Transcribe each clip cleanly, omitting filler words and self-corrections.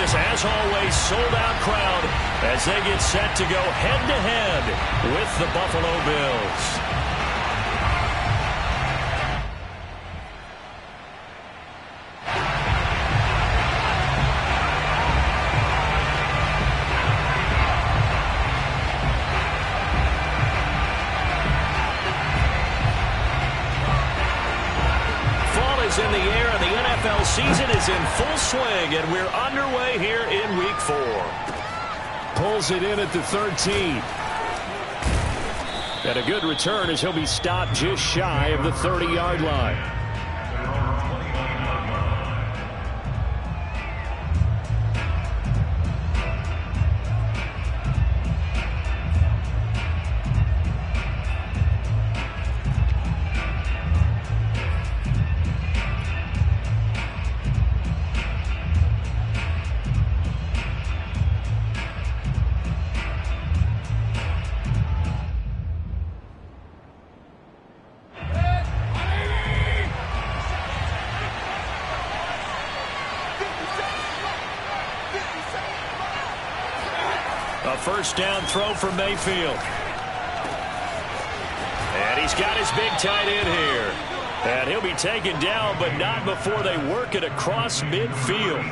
has, as always, sold-out crowd as they get set to go head-to-head with the Buffalo Bills. In the air, and the NFL season is in full swing, and we're underway here in Week 4. Pulls it in at the 13. And a good return as he'll be stopped just shy of the 30-yard line. A first down throw for Mayfield. And he's got his big tight end here. And he'll be taken down, but not before they work it across midfield.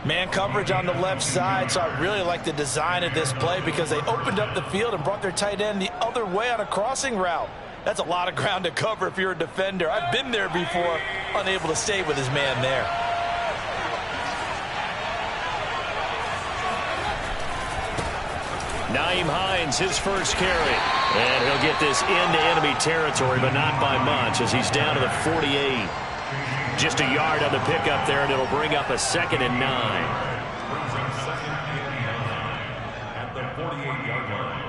Man coverage on the left side, so I really like the design of this play because they opened up the field and brought their tight end the other way on a crossing route. That's a lot of ground to cover if you're a defender. I've been there before, unable to stay with his man there. Nyheim Hines, his first carry. And he'll get this into enemy territory, but not by much as he's down to the 48. Just a yard on the pickup there, and it'll bring up a 2nd and 9. At the 48-yard line.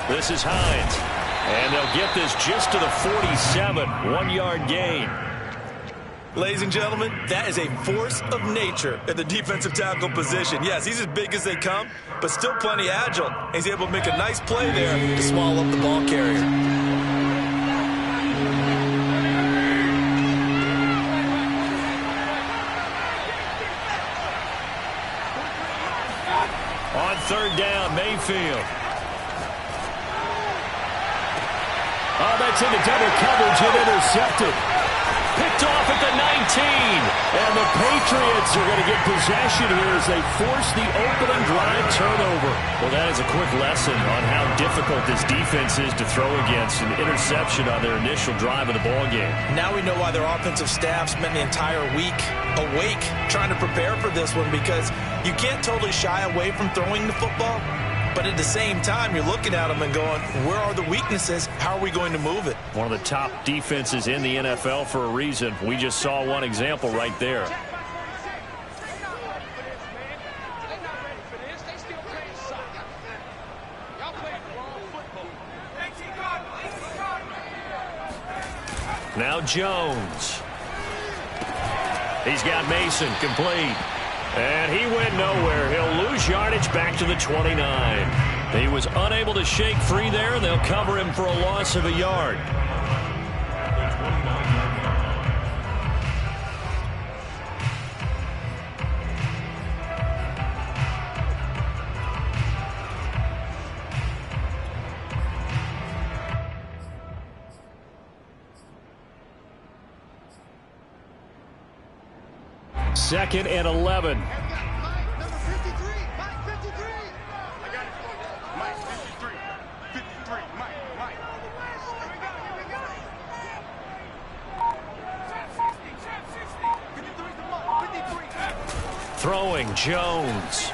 This is Hines. And they'll get this just to the 47. 1-yard gain. Ladies and gentlemen, that is a force of nature at the defensive tackle position. Yes, he's as big as they come, but still plenty agile. He's able to make a nice play there to swallow up the ball carrier. On 3rd down, Mayfield. Oh, that's into double coverage and intercepted. Picked off at the 19. And the Patriots are going to get possession here as they force the opening drive turnover. Well, that is a quick lesson on how difficult this defense is to throw against. An interception on their initial drive of the ballgame. Now we know why their offensive staff spent the entire week awake trying to prepare for this one, because you can't totally shy away from throwing the football. But at the same time, you're looking at them and going, where are the weaknesses? How are we going to move it? One of the top defenses in the NFL for a reason. We just saw one example right there. Now Jones. He's got Mason complete. And he went nowhere. He'll lose yardage back to the 29. He was unable to shake free there. They'll cover him for a loss of a yard. Second and 11. Throwing Jones.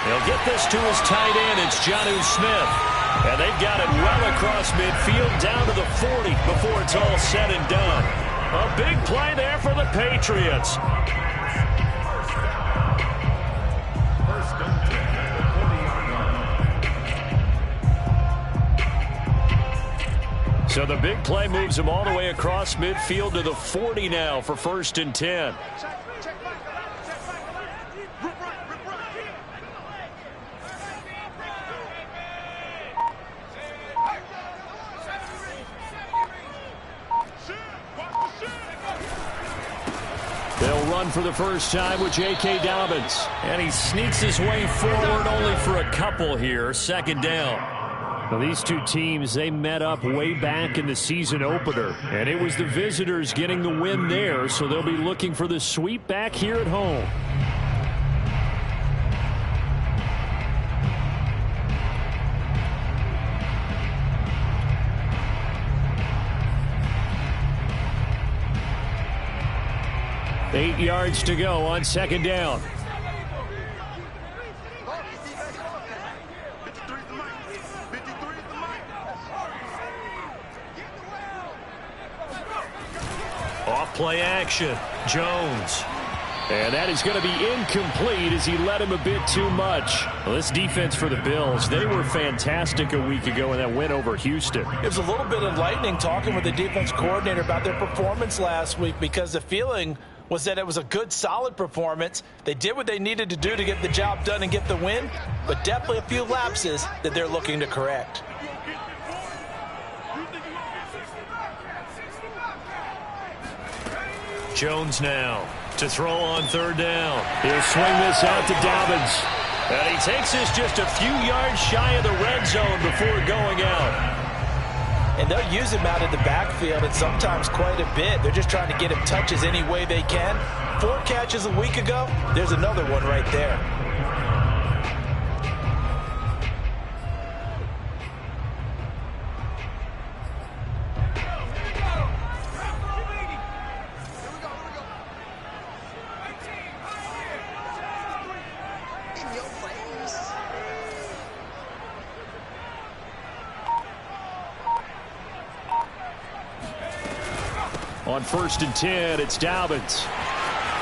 He'll get this to his tight end. It's Jonnu Smith. And they've got it well across across midfield down to the 40 before it's all said and done. A big play there for the Patriots. First and 10 at the 40-yard line. So the big play moves him all the way across midfield to the 40 now for first and 10. They'll run for the first time with J.K. Dobbins. And he sneaks his way forward only for a couple here. Second down. Now, these two teams, they met up way back in the season opener. And it was the visitors getting the win there, so they'll be looking for the sweep back here at home. Eight yards to go on second down. Off play action. Jones. And that is going to be incomplete as he led him a bit too much. Well, this defense for the Bills, they were fantastic a week ago in that win over Houston. It was a little bit enlightening talking with the defense coordinator about their performance last week because the feeling was that it was a good, solid performance. They did what they needed to do to get the job done and get the win, but definitely a few lapses that they're looking to correct. Jones now to throw on third down. He'll swing this out to Dobbins. And he takes this just a few yards shy of the red zone before going out. And they'll use him out of the backfield and sometimes quite a bit. They're just trying to get him touches any way they can. 4 catches a week ago. There's another one right there. On first and 10, it's Dobbins.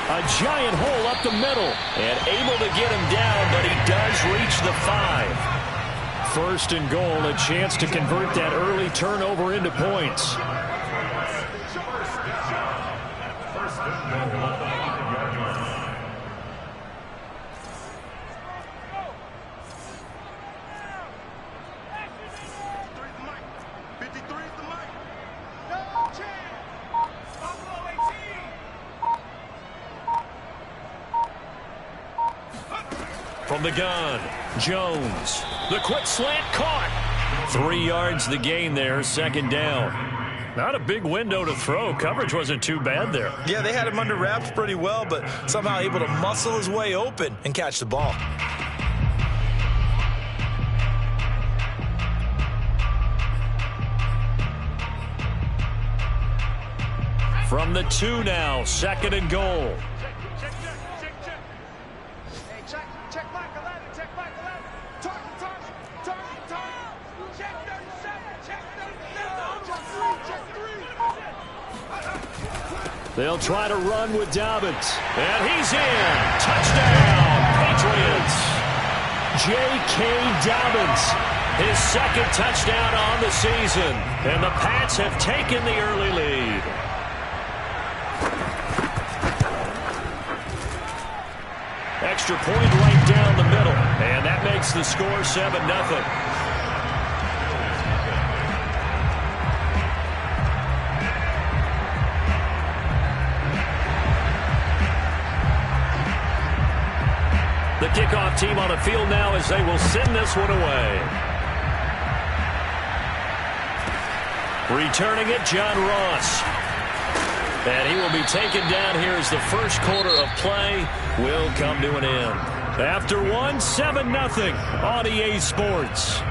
A giant hole up the middle. And able to get him down, but he does reach the 5. First and goal, a chance to convert that early turnover into points. From the gun, Jones. The quick slant caught. 3 yards the gain there, second down. Not a big window to throw. Coverage wasn't too bad there. Yeah, they had him under wraps pretty well, but somehow able to muscle his way open and catch the ball. From the 2 now, second and goal. They'll try to run with Dobbins. And he's in. Touchdown, Patriots. J.K. Dobbins, his second touchdown on the season. And the Pats have taken the early lead. Extra point right down the middle. And that makes the score 7-0. The kickoff team on the field now as they will send this one away. Returning it, John Ross. And he will be taken down here as the first quarter of play will come to an end. After one, 7-0 on EA Sports.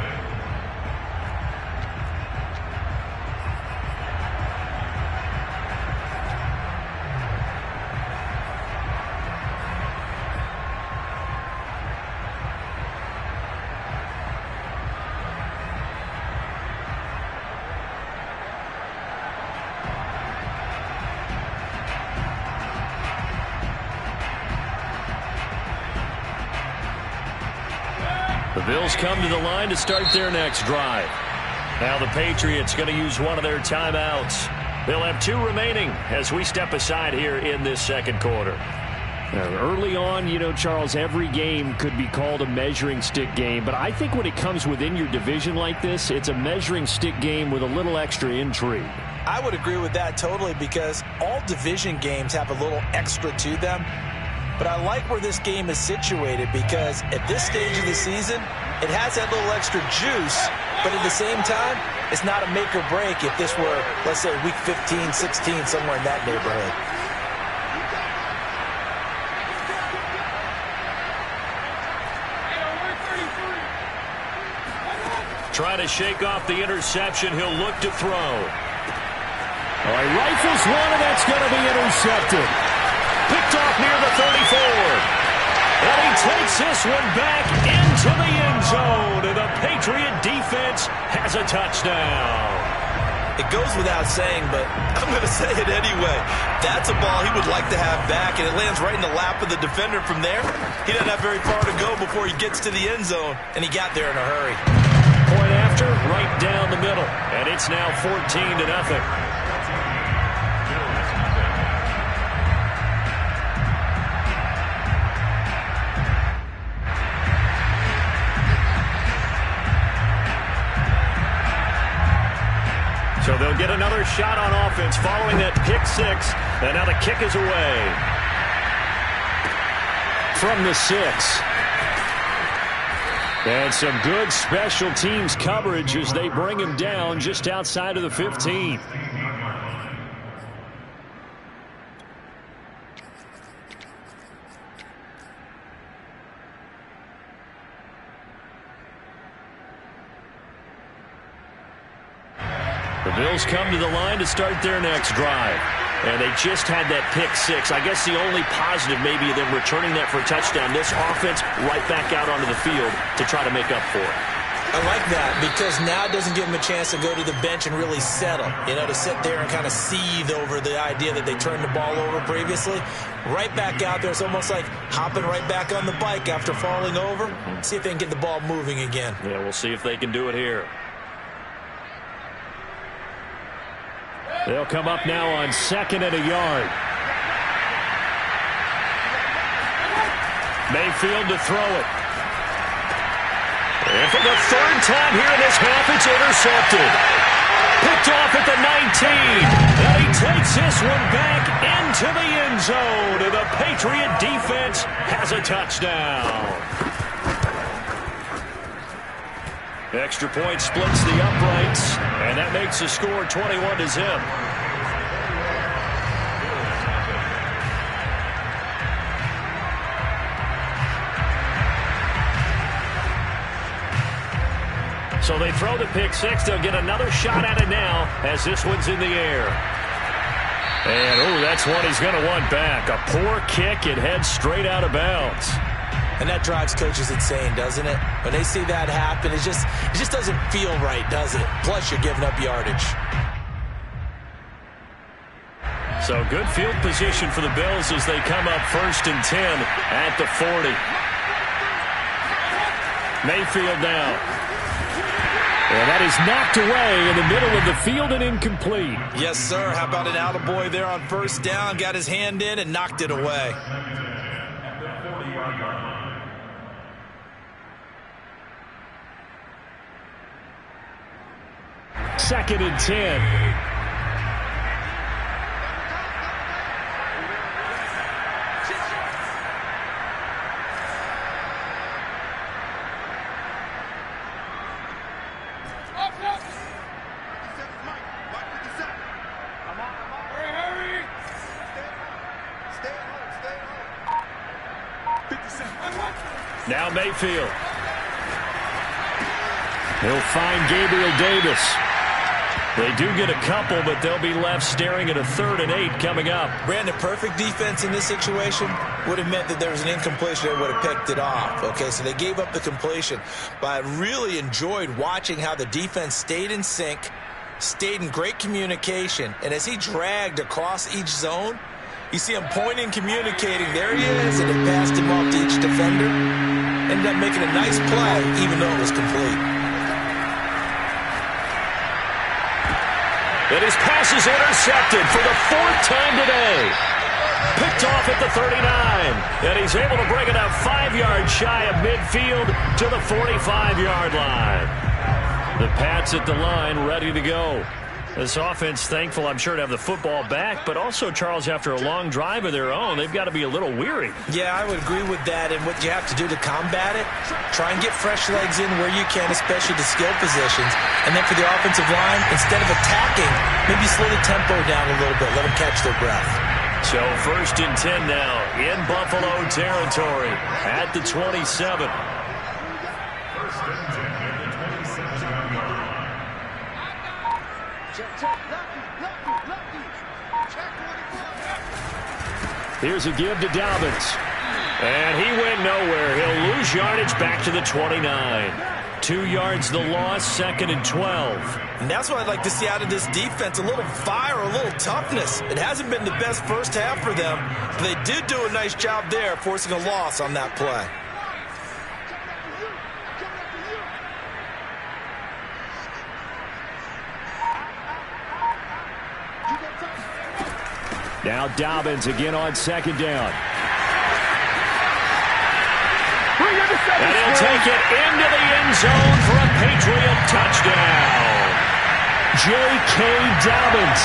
Bills come to the line to start their next drive. Now the Patriots going to use one of their timeouts. They'll have 2 remaining as we step aside here in this second quarter. Early on, you know, Charles, every game could be called a measuring stick game. But I think when it comes within your division like this, it's a measuring stick game with a little extra intrigue. I would agree with that totally, because all division games have a little extra to them. But I like where this game is situated, because at this stage of the season, it has that little extra juice, but at the same time, it's not a make or break if this were, let's say, week 15, 16, somewhere in that neighborhood. Trying to shake off the interception. He'll look to throw. All right, rifles one, and that's going to be intercepted. Picked off near the 34. And he takes this one back into the end zone. And the Patriot defense has a touchdown. It goes without saying, but I'm going to say it anyway. That's a ball he would like to have back, and it lands right in the lap of the defender from there. He doesn't have very far to go before he gets to the end zone, and he got there in a hurry. Point after, right down the middle. And it's now 14-0. So they'll get another shot on offense following that pick 6. And now the kick is away. From the 6. And some good special teams coverage as they bring him down just outside of the 15. The Bills come to the line to start their next drive. And they just had that pick 6. I guess the only positive maybe of them returning that for a touchdown. This offense right back out onto the field to try to make up for it. I like that, because now it doesn't give them a chance to go to the bench and really settle. You know, to sit there and kind of seethe over the idea that they turned the ball over previously. Right back out there. It's almost like hopping right back on the bike after falling over. See if they can get the ball moving again. Yeah, we'll see if they can do it here. They'll come up now on 2nd and a yard. Mayfield to throw it. And for the 3rd time here in this half, it's intercepted. Picked off at the 19. And he takes this one back into the end zone. And the Patriot defense has a touchdown. Extra point splits the uprights, and that makes the score 21-0. So they throw the pick 6. They'll get another shot at it now as this one's in the air. And, that's one he's going to want back. A poor kick. It heads straight out of bounds. And that drives coaches insane, doesn't it? When they see that happen, it just doesn't feel right, does it? Plus, you're giving up yardage. So good field position for the Bills as they come up 1st and 10 at the 40. Mayfield now. And that is knocked away in the middle of the field and incomplete. Yes, sir. How about an attaboy there on 1st down? Got his hand in and knocked it away. 2nd and 10. Now Mayfield. He'll find Gabriel Davis. They do get a couple, but they'll be left staring at a 3rd and 8 coming up. Brandon, perfect defense in this situation would have meant that there was an incompletion. They would have picked it off. Okay, so they gave up the completion. But I really enjoyed watching how the defense stayed in sync, stayed in great communication, and as he dragged across each zone, You see him pointing, communicating. There he is, and they passed him off to each defender. Ended up making a nice play, even though it was complete. And his pass is intercepted for the 4th time today. Picked off at the 39. And he's able to bring it up 5 yards shy of midfield to the 45-yard line. The Pats at the line, ready to go. This offense, thankful, I'm sure, to have the football back, but also, Charles, after a long drive of their own, they've got to be a little weary. Yeah, I would agree with that, and what you have to do to combat it, try and get fresh legs in where you can, especially the skill positions, and then for the offensive line, instead of attacking, maybe slow the tempo down a little bit, let them catch their breath. So 1st and 10 now in Buffalo territory at the 27. Here's a give to Dobbins. And he went nowhere. He'll lose yardage back to the 29. 2 yards the loss, 2nd and 12. And that's what I'd like to see out of this defense, a little fire, a little toughness. It hasn't been the best first half for them, but they did do a nice job there, forcing a loss on that play. Now Dobbins again on 2nd down. And he'll take it into the end zone for a Patriot touchdown. J.K. Dobbins.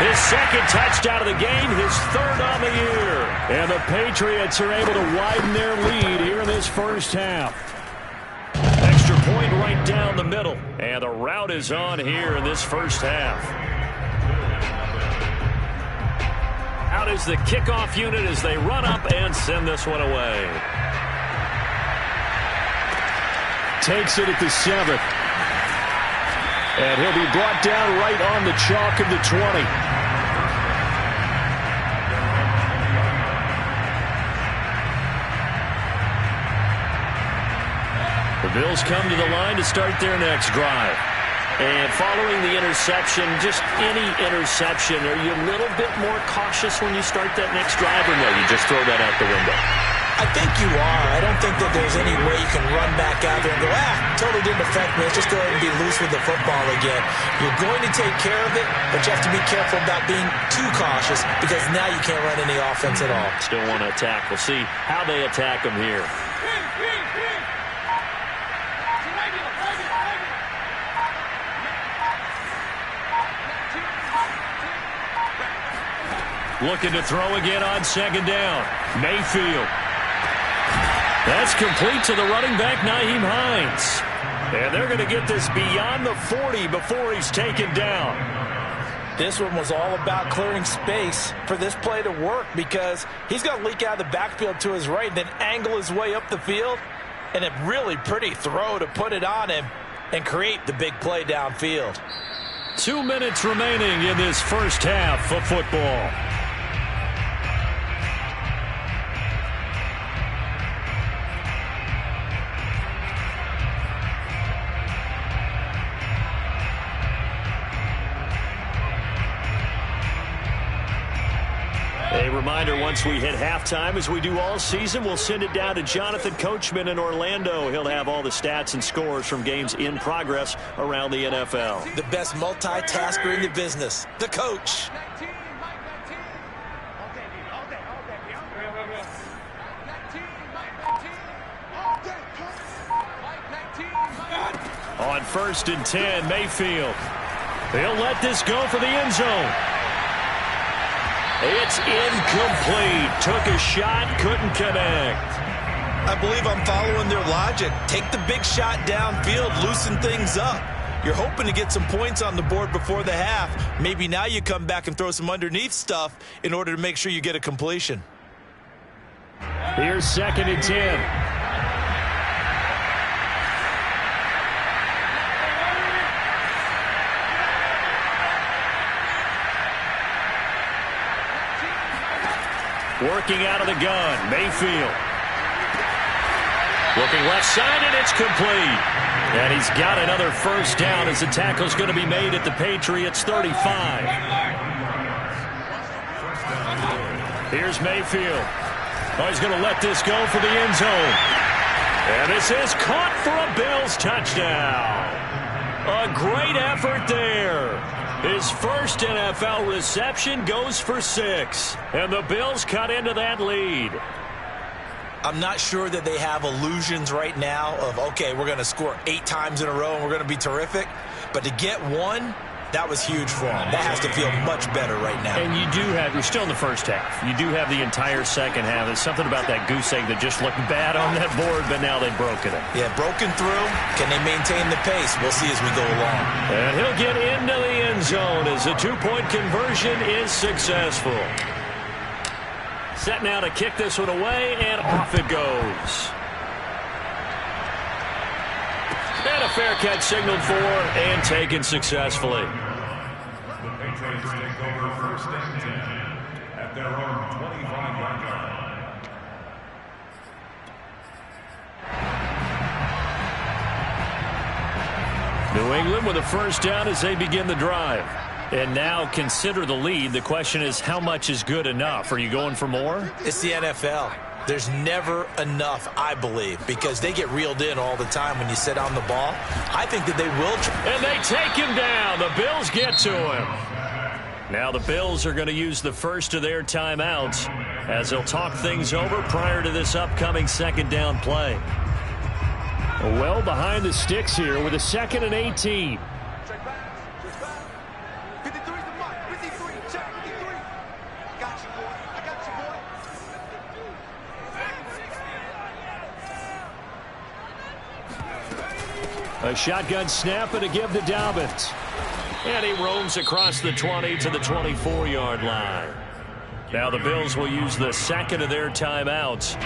His 2nd touchdown of the game, his 3rd on the year. And the Patriots are able to widen their lead here in this first half. Extra point right down the middle. And the route is on here in this first half. Out is the kickoff unit as they run up and send this one away. Takes it at the 7th. And he'll be brought down right on the chalk of the 20. The Bills come to the line to start their next drive. And following the interception, just any interception, are you a little bit more cautious when you start that next drive, or no, you just throw that out the window? I think you are. I don't think that there's any way you can run back out there and go, totally didn't affect me. Let's just go ahead and be loose with the football again. You're going to take care of it, but you have to be careful about being too cautious because now you can't run any offense at all. Still want to attack. We'll see how they attack them here. Looking to throw again on 2nd down. Mayfield. That's complete to the running back, Nyheim Hines. And they're going to get this beyond the 40 before he's taken down. This one was all about clearing space for this play to work because he's going to leak out of the backfield to his right and then angle his way up the field. And a really pretty throw to put it on him and create the big play downfield. 2 minutes remaining in this first half of football. A reminder, once we hit halftime, as we do all season, we'll send it down to Jonathan Coachman in Orlando. He'll have all the stats and scores from games in progress around the NFL. The best multitasker in the business, the coach. On 1st and 10, Mayfield. He'll let this go for the end zone. It's incomplete. Took a shot, couldn't connect. I believe I'm following their logic. Take the big shot downfield, loosen things up. You're hoping to get some points on the board before the half. Maybe now you come back and throw some underneath stuff in order to make sure you get a completion. Here's 2nd and 10. Working out of the gun, Mayfield. Looking left side, and it's complete. And he's got another first down as the tackle's going to be made at the Patriots 35. Here's Mayfield. Oh, he's going to let this go for the end zone. And this is caught for a Bills touchdown. A great effort there. His first NFL reception goes for 6. And the Bills cut into that lead. I'm not sure that they have illusions right now of, okay, we're going to score 8 times in a row and we're going to be terrific. But to get one, that was huge for them. That has to feel much better right now. And you're still in the first half. You do have the entire second half. There's something about that goose egg that just looked bad on that board, but now they've broken it. Yeah, broken through. Can they maintain the pace? We'll see as we go along. And he'll get into the end zone as the 2-point conversion is successful. Set now to kick this one away, and off it goes. And a fair catch signaled for and taken successfully. The Patriots take over first and 10 at their own 25-yard line. New England with a first down as they begin the drive. And now consider the lead. The question is, how much is good enough? Are you going for more? It's the NFL. There's never enough, I believe, because they get reeled in all the time when you sit on the ball. I think that they will. And they take him down. The Bills get to him. Now the Bills are going to use the first of their timeouts as they'll talk things over prior to this upcoming second down play. Well behind the sticks here with a 2nd and 18. A shotgun snap and a give to Dobbins. And he roams across the 20 to the 24-yard line. Now the Bills will use the second of their timeouts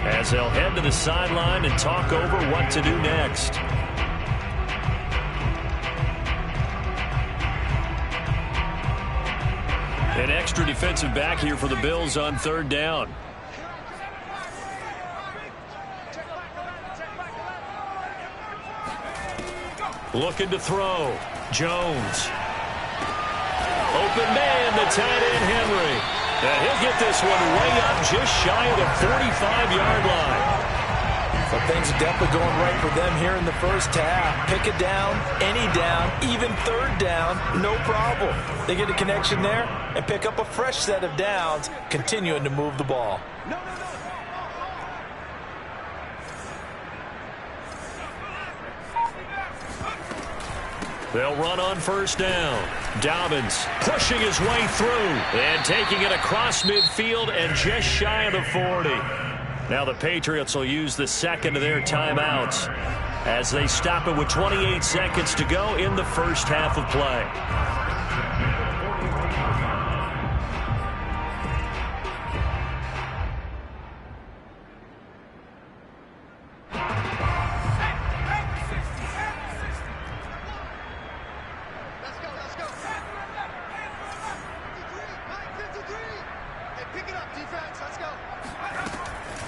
as they'll head to the sideline and talk over what to do next. An extra defensive back here for the Bills on 3rd down. Looking to throw. Jones. Open man, the tight end, Henry. And he'll get this one way up just shy of the 45-yard line. Well, things are definitely going right for them here in the first half. Pick it down, any down, even 3rd down, no problem. They get a connection there and pick up a fresh set of downs, continuing to move the ball. They'll run on 1st down. Dobbins pushing his way through and taking it across midfield and just shy of the 40. Now the Patriots will use the second of their timeouts as they stop it with 28 seconds to go in the first half of play.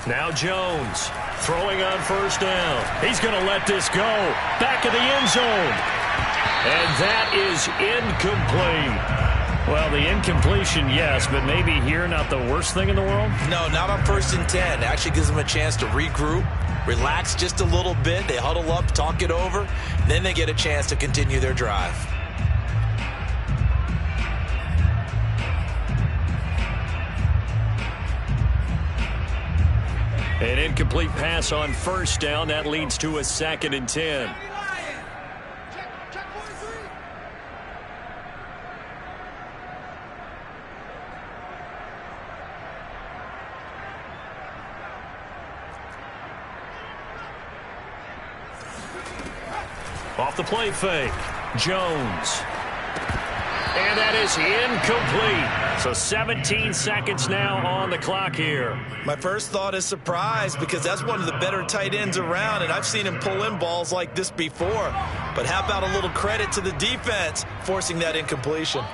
Now Jones throwing on 1st down. He's going to let this go. Back of the end zone. And that is incomplete. Well, the incompletion, yes, but maybe here not the worst thing in the world? No, not on 1st and 10. Actually gives them a chance to regroup, relax just a little bit. They huddle up, talk it over. Then they get a chance to continue their drive. An incomplete pass on 1st down. That leads to a 2nd and 10. Off the play fake. Jones. And that is incomplete. So 17 seconds now on the clock here. My first thought is surprise because that's one of the better tight ends around, and I've seen him pull in balls like this before. But how about a little credit to the defense forcing that incompletion?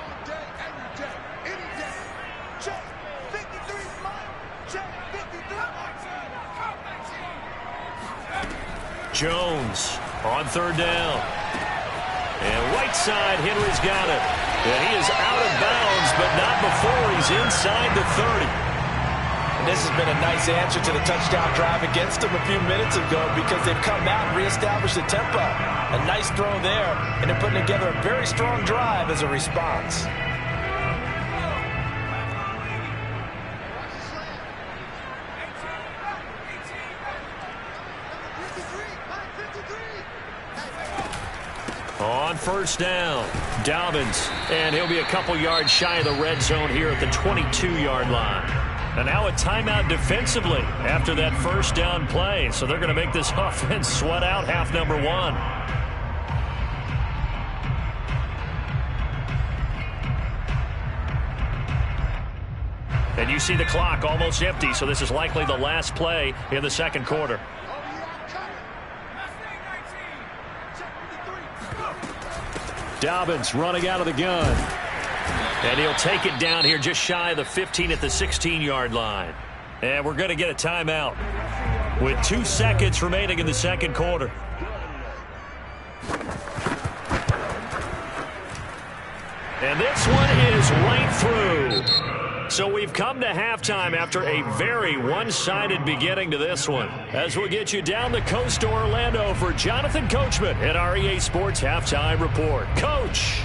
Jones on 3rd down. And right side, Henry's got it. And he is out of bounds, but not before he's inside the 30. And this has been a nice answer to the touchdown drive against them a few minutes ago because they've come out and reestablished the tempo. A nice throw there, and they're putting together a very strong drive as a response. On first down, Dobbins, and he'll be a couple yards shy of the red zone here at the 22-yard line. And now a timeout defensively after that first down play. So they're going to make this offense sweat out half number one. And you see the clock almost empty, so this is likely the last play in the second quarter. Dobbins running out of the gun. And he'll take it down here just shy of the 15 at the 16-yard line. And we're going to get a timeout with 2 seconds remaining in the second quarter. And this one is right through. So we've come to halftime after a very one-sided beginning to this one. As we'll get you down the coast to Orlando for Jonathan Coachman at our EA Sports Halftime Report. Coach.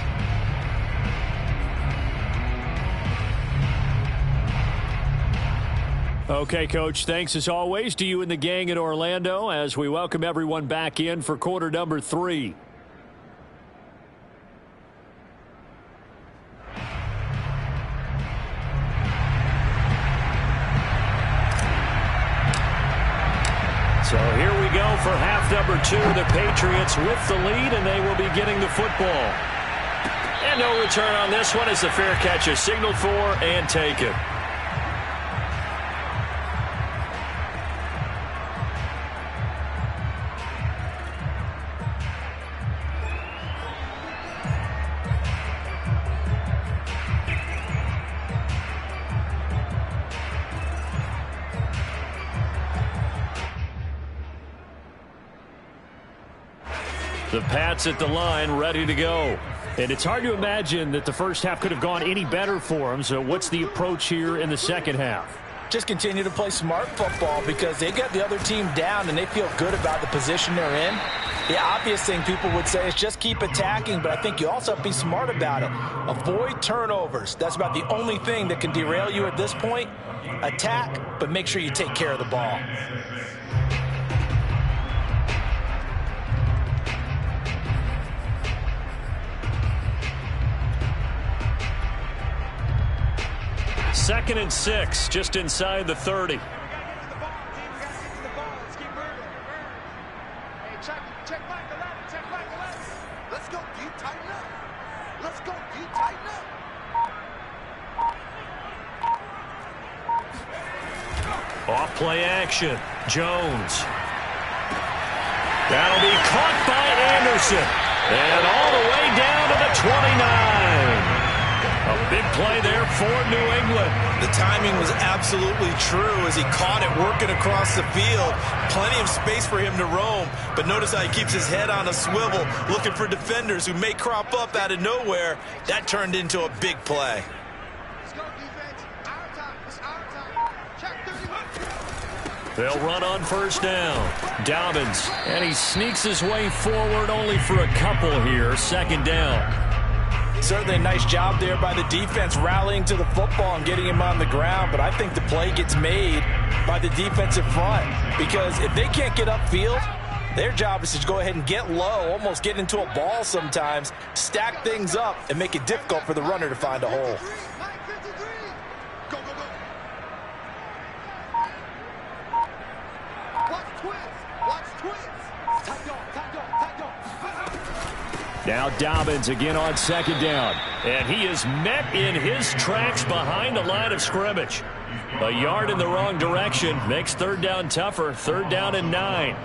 Okay, Coach, thanks as always to you and the gang in Orlando as we welcome everyone back in for quarter number 3. So here we go for half number 2. The Patriots with the lead, and they will be getting the football. And no return on this one as the fair catch is signaled for and taken. The Pats at the line, ready to go. And it's hard to imagine that the first half could have gone any better for them. So what's the approach here in the second half? Just continue to play smart football because they got the other team down and they feel good about the position they're in. The obvious thing people would say is just keep attacking, but I think you also have to be smart about it. Avoid turnovers. That's about the only thing that can derail you at this point. Attack, but make sure you take care of the ball. Second and 6, just inside the 30. Off play action. Jones. That'll be caught by Anderson. And all the way down to the 29. A big play there for New England. The timing was absolutely true as he caught it working across the field. Plenty of space for him to roam. But notice how he keeps his head on a swivel, looking for defenders who may crop up out of nowhere. That turned into a big play. They'll run on first down. Dobbins, and he sneaks his way forward only for a couple here. Second down. Certainly a nice job there by the defense rallying to the football and getting him on the ground, but I think the play gets made by the defensive front because if they can't get upfield, their job is to go ahead and get low, almost get into a ball sometimes, stack things up, and make it difficult for the runner to find a hole. Now Dobbins again on second down. And he is met in his tracks behind the line of scrimmage. A yard in the wrong direction makes third down tougher. Third down and 9.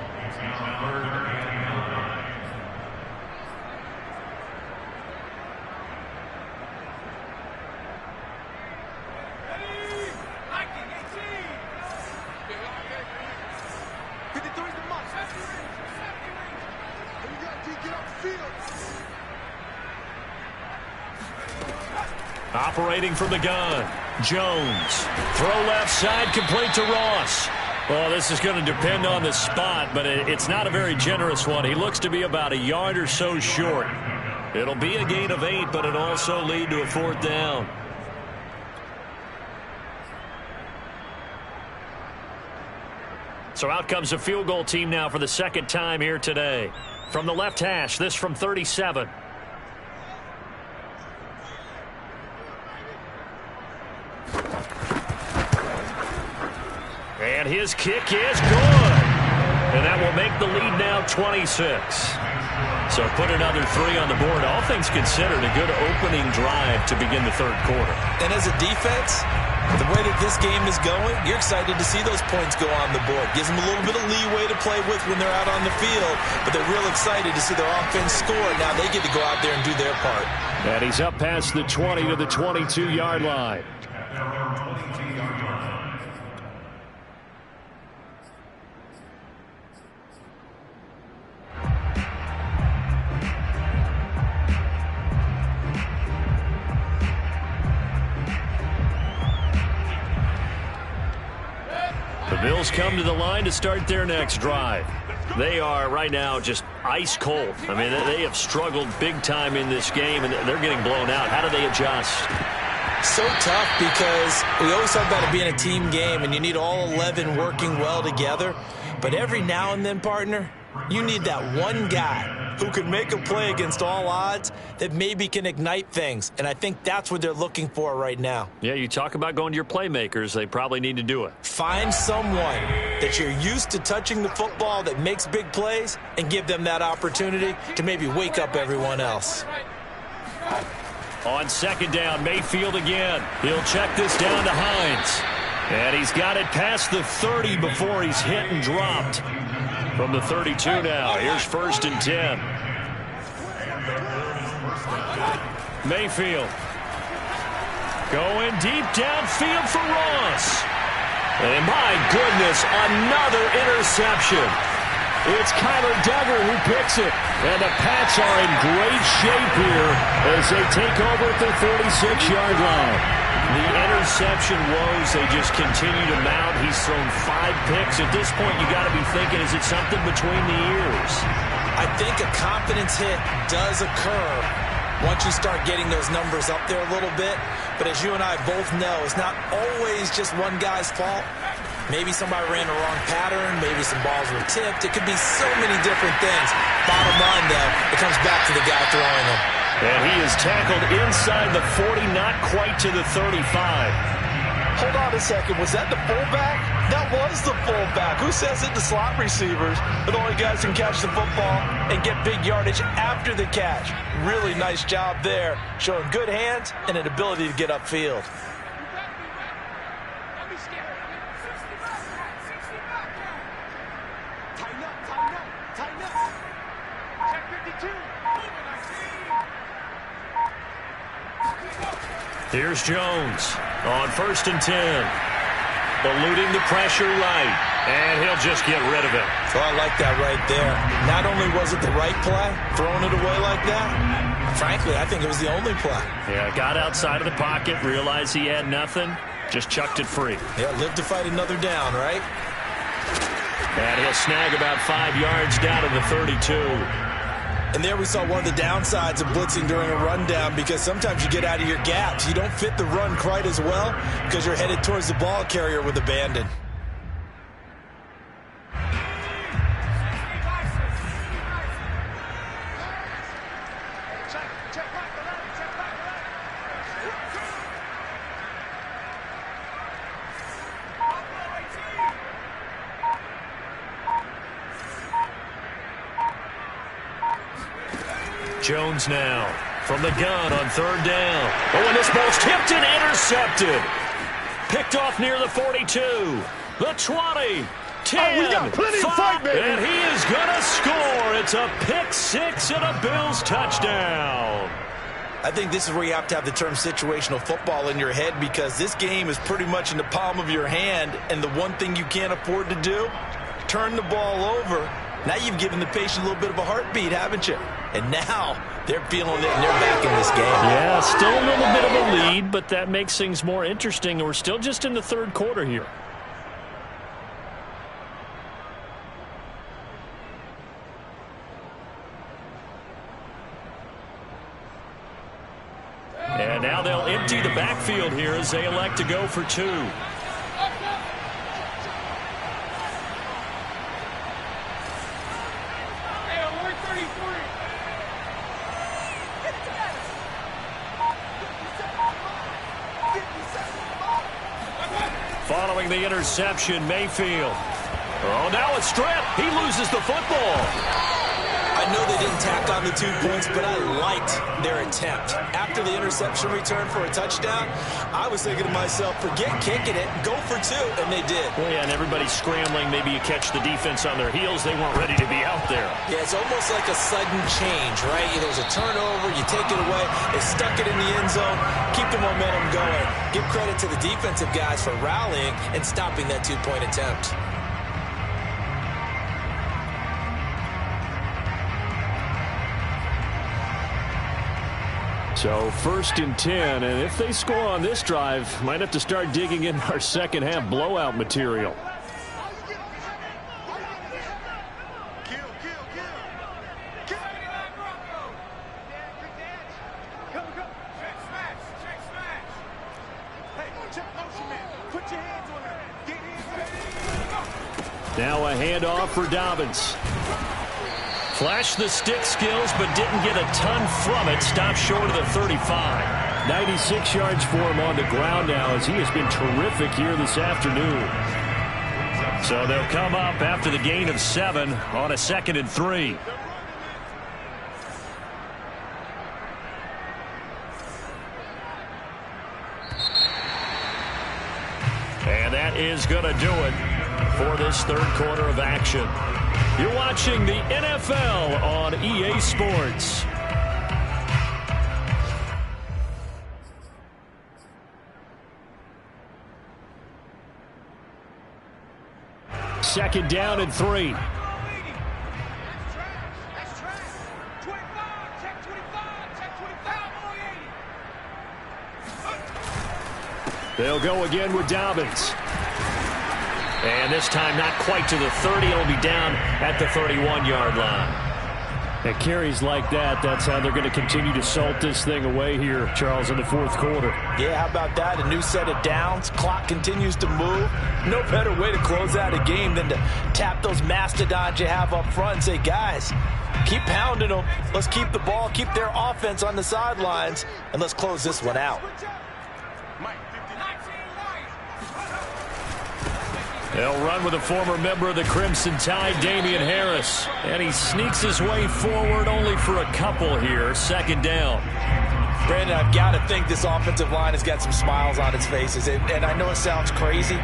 Operating from the gun. Jones. Throw left side, complete to Ross. Well, this is going to depend on the spot, but it's not a very generous one. He looks to be about a yard or so short. It'll be a gain of 8, but it'll also lead to a 4th down. So out comes the field goal team now for the 2nd time here today. From the left hash, this from 37. And his kick is good. And that will make the lead now 26. So put another 3 on the board. All things considered, a good opening drive to begin the 3rd quarter. And as a defense, the way that this game is going, you're excited to see those points go on the board. Gives them a little bit of leeway to play with when they're out on the field, but they're real excited to see their offense score. Now they get to go out there and do their part. And he's up past the 20 to the 22-yard line. The Bills come to the line to start their next drive. They are right now just ice cold. I mean, they have struggled big time in this game, and they're getting blown out. How do they adjust? So tough because we always talk about it being a team game, and you need all 11 working well together. But every now and then, partner, you need that one guy who can make a play against all odds that maybe can ignite things. And I think that's what they're looking for right now. Yeah, you talk about going to your playmakers. They probably need to do it. Find someone that you're used to touching the football that makes big plays and give them that opportunity to maybe wake up everyone else. On 2nd down, Mayfield again. He'll check this down to Hines. And he's got it past the 30 before he's hit and dropped. From the 32 now, here's 1st and 10. Mayfield going deep downfield for Ross. And my goodness, another interception. It's Kyler Duggar who picks it. And the Pats are in great shape here as they take over at their 46-yard line. The interception woes, they just continue to mount. He's thrown 5 picks. At this point, you got to be thinking, is it something between the ears? I think a confidence hit does occur once you start getting those numbers up there a little bit. But as you and I both know, it's not always just one guy's fault. Maybe somebody ran the wrong pattern. Maybe some balls were tipped. It could be so many different things. Bottom line, though, it comes back to the guy throwing them. And he is tackled inside the 40, not quite to the 35. Hold on a second. Was that the fullback? That was the fullback. Who says it? The slot receivers are the only guys who can catch the football and get big yardage after the catch. Really nice job there, showing good hands and an ability to get upfield. Here's Jones on 1st and 10. Eluding the pressure right. And he'll just get rid of it. So I like that right there. Not only was it the right play, throwing it away like that, frankly, I think it was the only play. Yeah, got outside of the pocket, realized he had nothing, just chucked it free. Yeah, live to fight another down, right? And he'll snag about 5 yards down to the 32. And there we saw one of the downsides of blitzing during a rundown, because sometimes you get out of your gaps. You don't fit the run quite as well because you're headed towards the ball carrier with abandon. Jones now from the gun on 3rd down. Oh, and this ball's tipped and intercepted. Picked off near the 42, the 20, 10, we got plenty 5, of fight, baby. And he is going to score. It's a pick 6 and a Bills touchdown. I think this is where you have to have the term situational football in your head, because this game is pretty much in the palm of your hand, and the one thing you can't afford to do, turn the ball over. Now you've given the patient a little bit of a heartbeat, haven't you? And now they're feeling it, and they're back in this game. Yeah, still a little bit of a lead, but that makes things more interesting. And we're still just in the third quarter here. And now they'll empty the backfield here as they elect to go for two. Following the interception, Mayfield. Oh, now a strip. He loses the football. I know they didn't tack on the 2 points, but I liked their attempt. After the interception return for a touchdown, I was thinking to myself, forget kicking it, go for two, and they did. Well, yeah, and everybody's scrambling. Maybe you catch the defense on their heels. They weren't ready to be out there. Yeah, it's almost like a sudden change, right? There's a turnover, you take it away, they stuck it in the end zone, keep the momentum going. Give credit to the defensive guys for rallying and stopping that 2-point attempt. So 1st and 10, and if they score on this drive, might have to start digging in our second half blowout material. Now a handoff for Dobbins. Flashed the stick skills, but didn't get a ton from it. Stopped short of the 35. 96 yards for him on the ground now, as he has been terrific here this afternoon. So they'll come up after the gain of 7 on a 2nd and 3. And that is going to do it for this third quarter of action. You're watching the NFL on EA Sports. Second down and 3. They'll go again with Dobbins. And this time not quite to the 30. It'll be down at the 31-yard line. And carries like that, that's how they're going to continue to salt this thing away here, Charles, in the fourth quarter. Yeah, how about that? A new set of downs. Clock continues to move. No better way to close out a game than to tap those mastodons you have up front and say, guys, keep pounding them. Let's keep the ball, keep their offense on the sidelines, and let's close this one out. They'll run with a former member of the Crimson Tide, Damian Harris. And he sneaks his way forward only for a couple here. Second down. Brandon, I've got to think this offensive line has got some smiles on its faces. And I know it sounds crazy,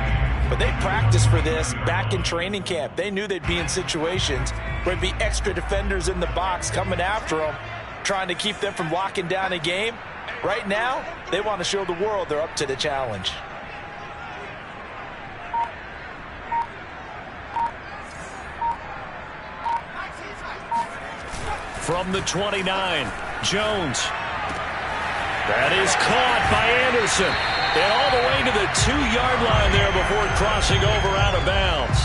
but they practiced for this back in training camp. They knew they'd be in situations where there'd be extra defenders in the box coming after them, trying to keep them from locking down a game. Right now, they want to show the world they're up to the challenge. From the 29, Jones. That is caught by Anderson. And all the way to the 2-yard line there before crossing over out of bounds.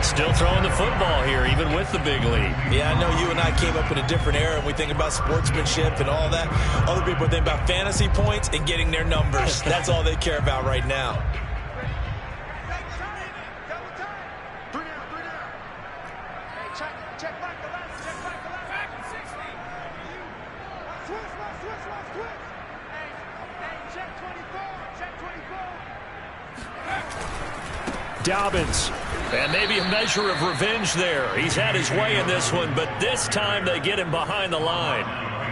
Still throwing the football here, even with the big lead. Yeah, I know you and I came up in a different era, and we think about sportsmanship and all that. Other people think about fantasy points and getting their numbers. That's all they care about right now. Dobbins. And maybe a measure of revenge there. He's had his way in this one, but this time they get him behind the line.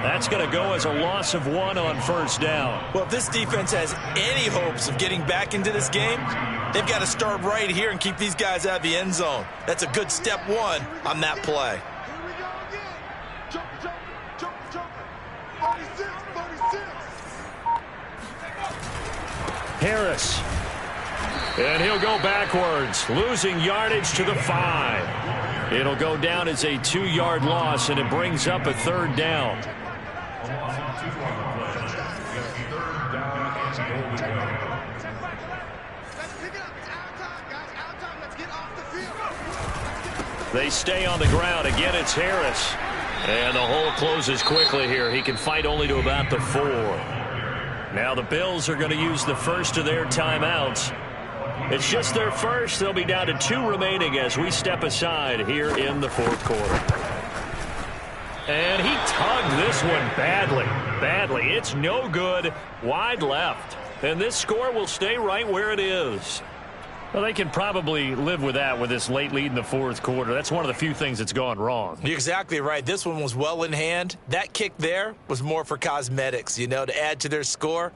That's going to go as a loss of 1 on first down. Well, if this defense has any hopes of getting back into this game, they've got to start right here and keep these guys out of the end zone. That's a good step 1 on that play. Harris. And he'll go backwards, losing yardage to the 5. It'll go down as a 2-yard loss, and it brings up a 3rd down. They stay on the ground. Again, it's Harris. And the hole closes quickly here. He can fight only to about the 4. Now the Bills are going to use the first of their timeouts. It's just their first. They'll be down to 2 remaining as we step aside here in the 4th quarter. And he tugged this one badly. It's no good. Wide left. And this score will stay right where it is. Well, they can probably live with that with this late lead in the 4th quarter. That's one of the few things that's gone wrong. You're exactly right. This one was well in hand. That kick there was more for cosmetics, to add to their score.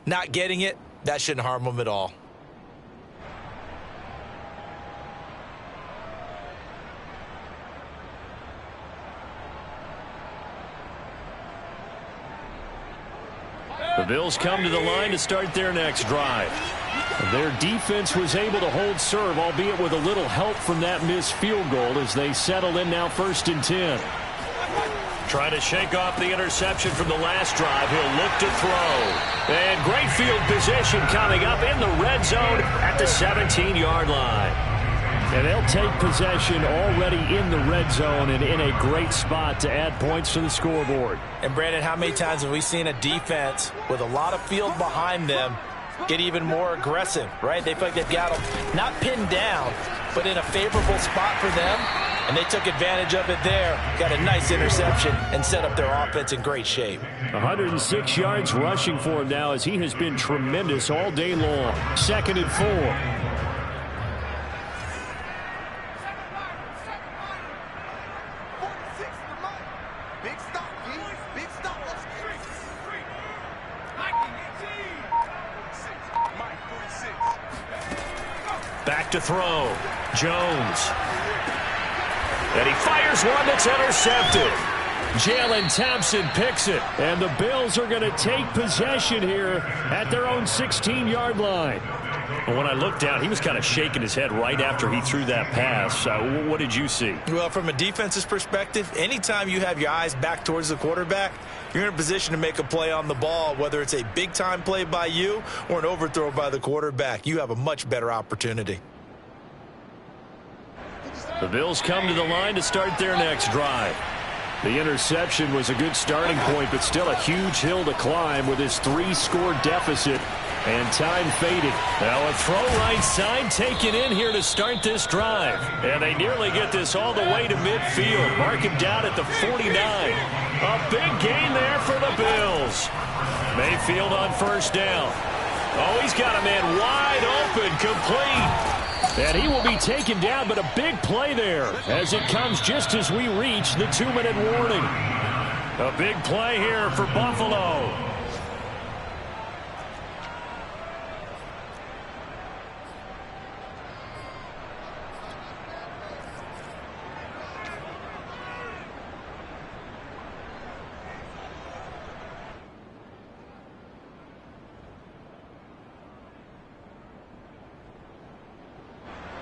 Not getting it, that shouldn't harm them at all. The Bills come to the line to start their next drive. Their defense was able to hold serve, albeit with a little help from that missed field goal as they settle in now 1st and 10. Trying to shake off the interception from the last drive. He'll look to throw. And great field position coming up in the red zone at the 17-yard line. And they'll take possession already in the red zone and in a great spot to add points to the scoreboard. And, Brandon, how many times have we seen a defense with a lot of field behind them get even more aggressive, right? They feel like they've got them not pinned down, but in a favorable spot for them, and they took advantage of it there. Got a nice interception and set up their offense in great shape. 106 yards rushing for him now as he has been tremendous all day long. 2nd and 4. Back to throw. Jones. And he fires one that's intercepted. Jalen Thompson picks it. And the Bills are going to take possession here at their own 16-yard line. Well, when I looked down, he was kind of shaking his head right after he threw that pass. What did you see? Well, from a defense's perspective, anytime you have your eyes back towards the quarterback, you're in a position to make a play on the ball, whether it's a big-time play by you or an overthrow by the quarterback. You have a much better opportunity. The Bills come to the line to start their next drive. The interception was a good starting point, but still a huge hill to climb with his 3-score deficit. And time fading. Now a throw right side taken in here to start this drive. And they nearly get this all the way to midfield. Mark him down at the 49. A big gain there for the Bills. Mayfield on 1st down. Oh, he's got a man wide open, complete. And he will be taken down, but a big play there as it comes just as we reach the 2-minute warning. A big play here for Buffalo.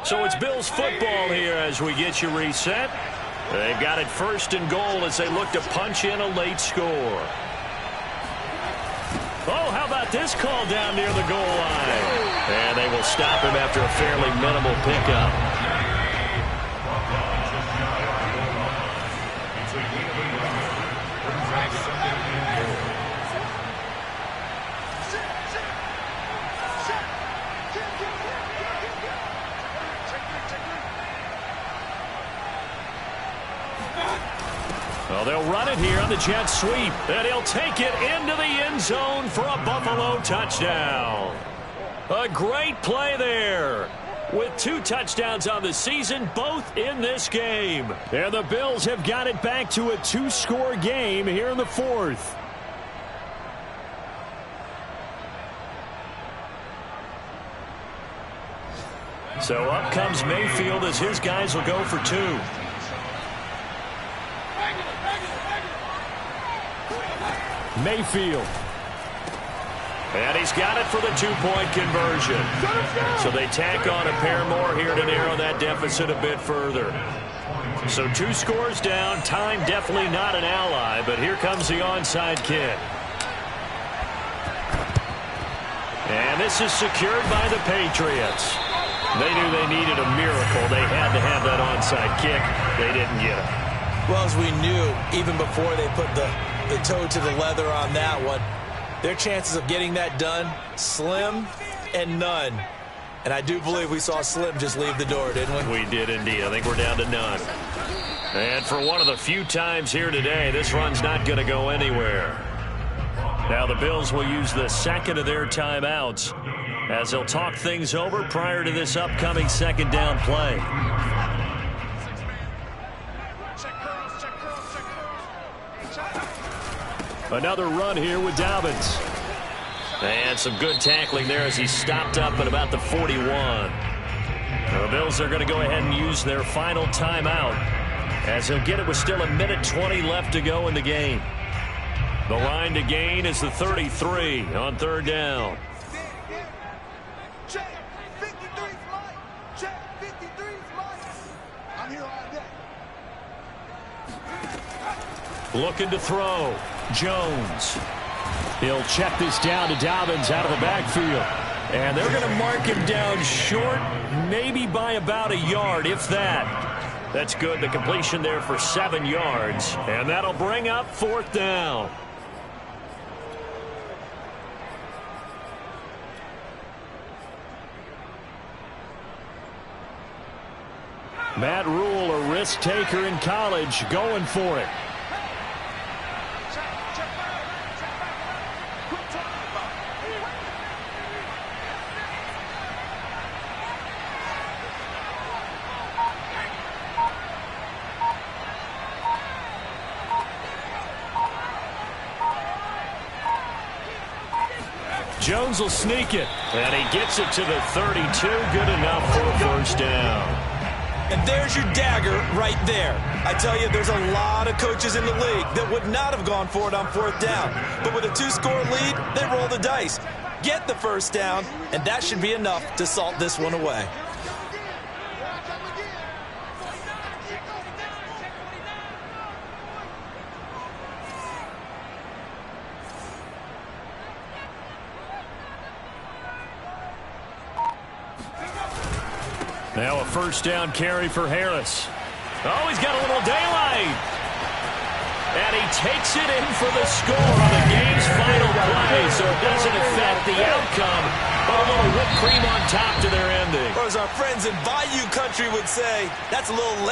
So it's Bills football here as we get you reset. They've got it 1st and goal as they look to punch in a late score. Oh, how about this call down near the goal line? And they will stop him after a fairly minimal pickup. Well, they'll run it here on the jet sweep, and he'll take it into the end zone for a Buffalo touchdown. A great play there. With 2 touchdowns on the season, both in this game. And the Bills have got it back to a 2-score game here in the 4th. So up comes Mayfield as his guys will go for 2. Mayfield. And he's got it for the 2-point conversion. So they tack on a pair more here to narrow that deficit a bit further. So 2 scores down. Time definitely not an ally, but here comes the onside kick. And this is secured by the Patriots. They knew they needed a miracle. They had to have that onside kick. They didn't get it. Well, as we knew, even before they put the toe to the leather on that one, their chances of getting that done, slim and none. And I do believe we saw Slim just leave the door, didn't we? We did indeed. I think we're down to none. And for one of the few times here today, this run's not going to go anywhere. Now the Bills will use the second of their timeouts as they'll talk things over prior to this upcoming second down play. Another run here with Dobbins. And some good tackling there as he stopped up at about the 41. The Bills are going to go ahead and use their final timeout as they'll get it with still 1:20 left to go in the game. The line to gain is the 33 on third down. Looking to throw. Jones. He'll check this down to Dobbins out of the backfield. And they're going to mark him down short, maybe by about a yard, if that. That's good. The completion there for 7 yards. And that'll bring up fourth down. Matt Rule, a risk taker in college, going for it. Jones will sneak it, and he gets it to the 32. Good enough for a first down. And there's your dagger right there. I tell you, there's a lot of coaches in the league that would not have gone for it on fourth down. But with a 2-score lead, they roll the dice. Get the first down, and that should be enough to salt this one away. Now a first down carry for Harris. Oh, he's got a little daylight. And he takes it in for the score on the game's final play, so it doesn't affect the outcome, but a little whipped cream on top to their ending. Or as our friends in Bayou Country would say, that's a little